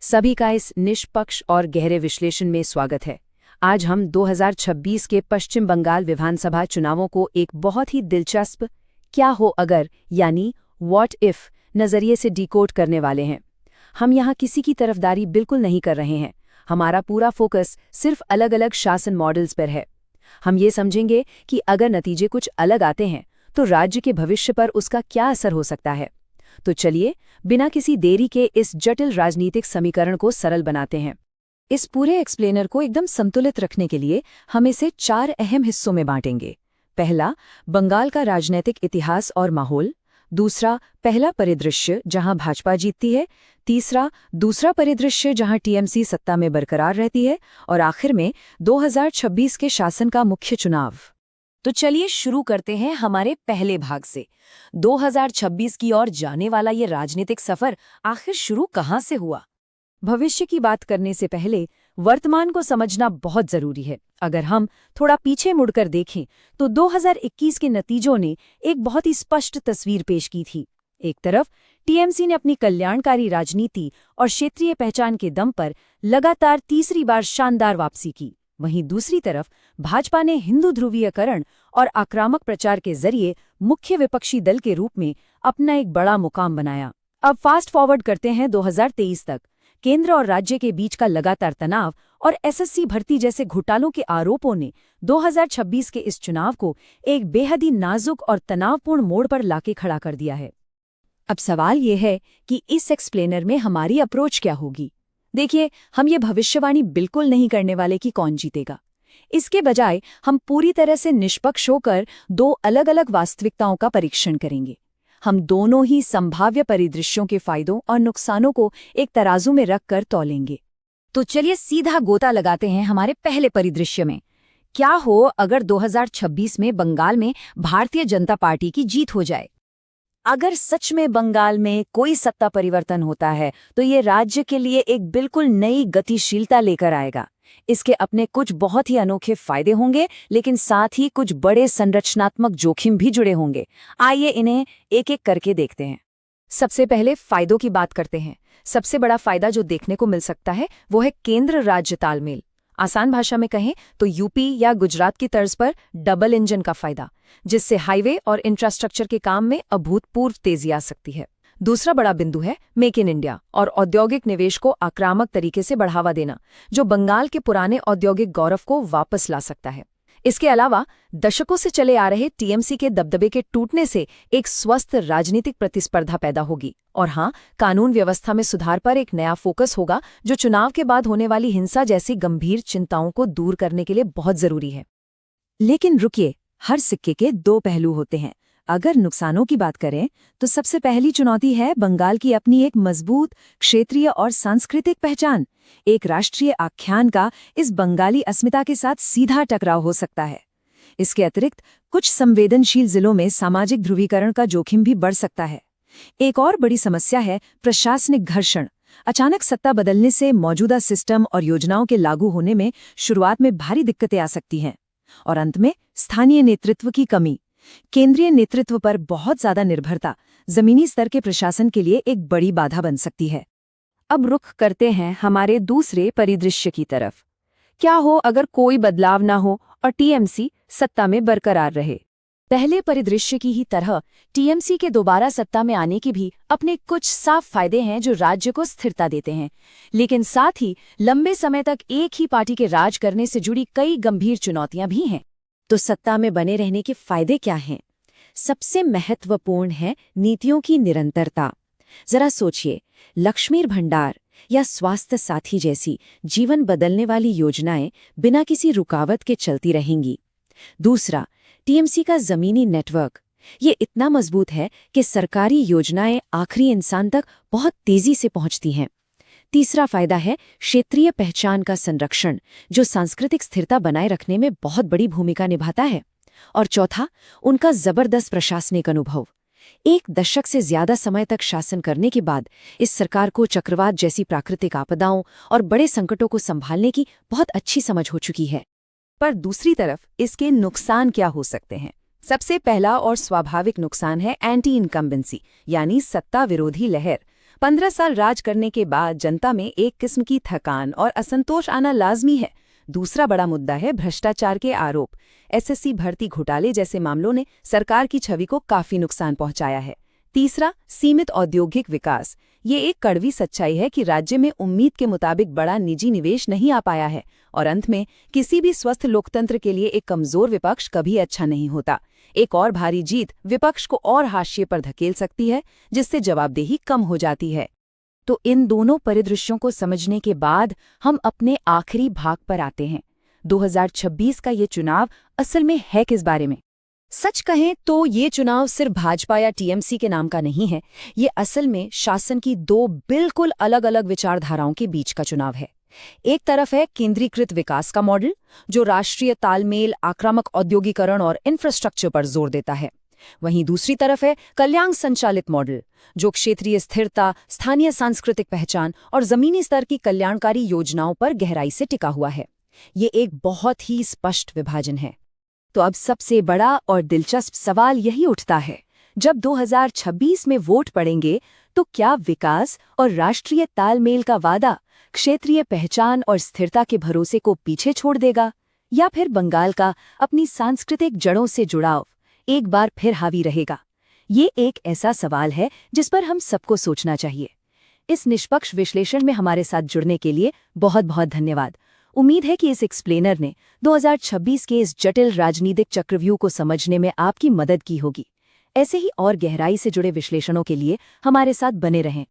सभी का इस निष्पक्ष और गहरे विश्लेषण में स्वागत है। आज हम 2026 के पश्चिम बंगाल विधानसभा चुनावों को एक बहुत ही दिलचस्प क्या हो अगर यानी व्हाट इफ नज़रिए से डिकोड करने वाले हैं। हम यहाँ किसी की तरफदारी बिल्कुल नहीं कर रहे हैं। हमारा पूरा फोकस सिर्फ अलग अलग शासन मॉडल्स पर है। हम ये समझेंगे कि अगर नतीजे कुछ अलग आते हैं तो राज्य के भविष्य पर उसका क्या असर हो सकता है। तो चलिए बिना किसी देरी के इस जटिल राजनीतिक समीकरण को सरल बनाते हैं। इस पूरे एक्सप्लेनर को एकदम संतुलित रखने के लिए हम इसे 4 अहम हिस्सों में बांटेंगे। पहला, बंगाल का राजनीतिक इतिहास और माहौल। दूसरा, पहला परिदृश्य जहां भाजपा जीतती है। तीसरा, दूसरा परिदृश्य जहां टीएमसी सत्ता में बरकरार रहती है। और आखिर में 2026 के शासन का मुख्य चुनाव। तो चलिए शुरू करते हैं हमारे पहले भाग से। 2026 की ओर जाने वाला ये राजनीतिक सफर आखिर शुरू कहां से हुआ? भविष्य की बात करने से पहले वर्तमान को समझना बहुत जरूरी है। अगर हम थोड़ा पीछे मुड़कर देखें तो 2021 के नतीजों ने एक बहुत ही स्पष्ट तस्वीर पेश की थी। एक तरफ टीएमसी ने अपनी कल्याणकारी राजनीति और क्षेत्रीय पहचान के दम पर लगातार तीसरी बार शानदार वापसी की। वहीं दूसरी तरफ भाजपा ने हिंदू ध्रुवीकरण और आक्रामक प्रचार के जरिए मुख्य विपक्षी दल के रूप में अपना एक बड़ा मुकाम बनाया। अब फास्ट फॉरवर्ड करते हैं 2023 तक। केंद्र और राज्य के बीच का लगातार तनाव और एसएससी भर्ती जैसे घोटालों के आरोपों ने 2026 के इस चुनाव को एक बेहद ही नाजुक और तनावपूर्ण मोड़ पर लाके खड़ा कर दिया है। अब सवाल ये है कि इस एक्सप्लेनर में हमारी अप्रोच क्या होगी। देखिए, हम ये भविष्यवाणी बिल्कुल नहीं करने वाले कि कौन जीतेगा। इसके बजाय हम पूरी तरह से निष्पक्ष होकर 2 अलग-अलग वास्तविकताओं का परीक्षण करेंगे। हम दोनों ही संभाव्य परिदृश्यों के फायदों और नुकसानों को एक तराजू में रखकर तौलेंगे। तो चलिए सीधा गोता लगाते हैं हमारे पहले परिदृश्य में। क्या हो अगर 2026 में बंगाल में भारतीय जनता पार्टी की जीत हो जाए? अगर सच में बंगाल में कोई सत्ता परिवर्तन होता है तो ये राज्य के लिए एक बिल्कुल नई गतिशीलता लेकर आएगा। इसके अपने कुछ बहुत ही अनोखे फायदे होंगे, लेकिन साथ ही कुछ बड़े संरचनात्मक जोखिम भी जुड़े होंगे। आइए इन्हें एक एक करके देखते हैं। सबसे पहले फायदों की बात करते हैं। सबसे बड़ा फायदा जो देखने को मिल सकता है वो है केंद्र राज्य तालमेल। आसान भाषा में कहें तो यूपी या गुजरात की तर्ज पर डबल इंजन का फायदा, जिससे हाईवे और इंफ्रास्ट्रक्चर के काम में अभूतपूर्व तेजी आ सकती है। दूसरा बड़ा बिंदु है मेक इन इंडिया और औद्योगिक निवेश को आक्रामक तरीके से बढ़ावा देना, जो बंगाल के पुराने औद्योगिक गौरव को वापस ला सकता है। इसके अलावा दशकों से चले आ रहे टीएमसी के दबदबे के टूटने से एक स्वस्थ राजनीतिक प्रतिस्पर्धा पैदा होगी। और हाँ, कानून व्यवस्था में सुधार पर एक नया फोकस होगा, जो चुनाव के बाद होने वाली हिंसा जैसी गंभीर चिंताओं को दूर करने के लिए बहुत जरूरी है। लेकिन रुकिए, हर सिक्के के 2 पहलू होते हैं। अगर नुकसानों की बात करें तो सबसे पहली चुनौती है बंगाल की अपनी एक मजबूत क्षेत्रीय और सांस्कृतिक पहचान। एक राष्ट्रीय आख्यान का इस बंगाली अस्मिता के साथ सीधा टकराव हो सकता है। इसके अतिरिक्त कुछ संवेदनशील जिलों में सामाजिक ध्रुवीकरण का जोखिम भी बढ़ सकता है। एक और बड़ी समस्या है प्रशासनिक घर्षण। अचानक सत्ता बदलने से मौजूदा सिस्टम और योजनाओं के लागू होने में शुरुआत में भारी दिक्कतें आ सकती हैं। और अंत में स्थानीय नेतृत्व की कमी। केंद्रीय नेतृत्व पर बहुत ज्यादा निर्भरता जमीनी स्तर के प्रशासन के लिए एक बड़ी बाधा बन सकती है। अब रुख करते हैं हमारे दूसरे परिदृश्य की तरफ। क्या हो अगर कोई बदलाव ना हो और टीएमसी सत्ता में बरकरार रहे? पहले परिदृश्य की ही तरह टीएमसी के दोबारा सत्ता में आने की भी अपने कुछ साफ फायदे हैं जो राज्य को स्थिरता देते हैं, लेकिन साथ ही लंबे समय तक एक ही पार्टी के राज करने से जुड़ी कई गंभीर चुनौतियां भी हैं। तो सत्ता में बने रहने के फायदे क्या हैं? सबसे महत्वपूर्ण है नीतियों की निरंतरता। जरा सोचिए, लक्ष्मीर भंडार या स्वास्थ्य साथी जैसी जीवन बदलने वाली योजनाएं बिना किसी रुकावट के चलती रहेंगी। दूसरा, टीएमसी का जमीनी नेटवर्क। ये इतना मजबूत है कि सरकारी योजनाएं आखिरी इंसान तक बहुत तेजी से पहुंचती हैं। तीसरा फायदा है क्षेत्रीय पहचान का संरक्षण, जो सांस्कृतिक स्थिरता बनाए रखने में बहुत बड़ी भूमिका निभाता है। और चौथा, उनका जबरदस्त प्रशासनिक अनुभव। 1 दशक से ज्यादा समय तक शासन करने के बाद इस सरकार को चक्रवात जैसी प्राकृतिक आपदाओं और बड़े संकटों को संभालने की बहुत अच्छी समझ हो चुकी है। पर दूसरी तरफ इसके नुकसान क्या हो सकते हैं? सबसे पहला और स्वाभाविक नुकसान है एंटी इनकम्बेंसी यानी सत्ता विरोधी लहर। 15 साल राज करने के बाद जनता में एक किस्म की थकान और असंतोष आना लाजमी है। दूसरा बड़ा मुद्दा है भ्रष्टाचार के आरोप। एसएससी भर्ती घोटाले जैसे मामलों ने सरकार की छवि को काफी नुकसान पहुंचाया है। तीसरा, सीमित औद्योगिक विकास। ये एक कड़वी सच्चाई है कि राज्य में उम्मीद के मुताबिक बड़ा निजी निवेश नहीं आ पाया है। और अंत में, किसी भी स्वस्थ लोकतंत्र के लिए एक कमजोर विपक्ष कभी अच्छा नहीं होता। एक और भारी जीत विपक्ष को और हाशिए पर धकेल सकती है, जिससे जवाबदेही कम हो जाती है। तो इन दोनों परिदृश्यों को समझने के बाद हम अपने आखिरी भाग पर आते हैं। 2026 का ये चुनाव असल में है किस बारे में? सच कहें तो ये चुनाव सिर्फ भाजपा या टीएमसी के नाम का नहीं है। ये असल में शासन की दो बिल्कुल अलग अलग विचारधाराओं के बीच का चुनाव है। एक तरफ है केंद्रीकृत विकास का मॉडल, जो राष्ट्रीय तालमेल, आक्रामक औद्योगिकरण और इंफ्रास्ट्रक्चर पर जोर देता है। वहीं दूसरी तरफ है कल्याण संचालित मॉडल, जो क्षेत्रीय स्थिरता, स्थानीय सांस्कृतिक पहचान और जमीनी स्तर की कल्याणकारी योजनाओं पर गहराई से टिका हुआ है। ये एक बहुत ही स्पष्ट विभाजन है। तो अब सबसे बड़ा और दिलचस्प सवाल यही उठता है, जब 2026 में वोट पड़ेंगे तो क्या विकास और राष्ट्रीय तालमेल का वादा क्षेत्रीय पहचान और स्थिरता के भरोसे को पीछे छोड़ देगा, या फिर बंगाल का अपनी सांस्कृतिक जड़ों से जुड़ाव एक बार फिर हावी रहेगा? ये एक ऐसा सवाल है जिस पर हम सबको सोचना चाहिए। इस निष्पक्ष विश्लेषण में हमारे साथ जुड़ने के लिए बहुत बहुत धन्यवाद। उम्मीद है कि इस एक्सप्लेनर ने 2026 के इस जटिल राजनीतिक चक्रव्यूह को समझने में आपकी मदद की होगी। ऐसे ही और गहराई से जुड़े विश्लेषणों के लिए हमारे साथ बने रहें।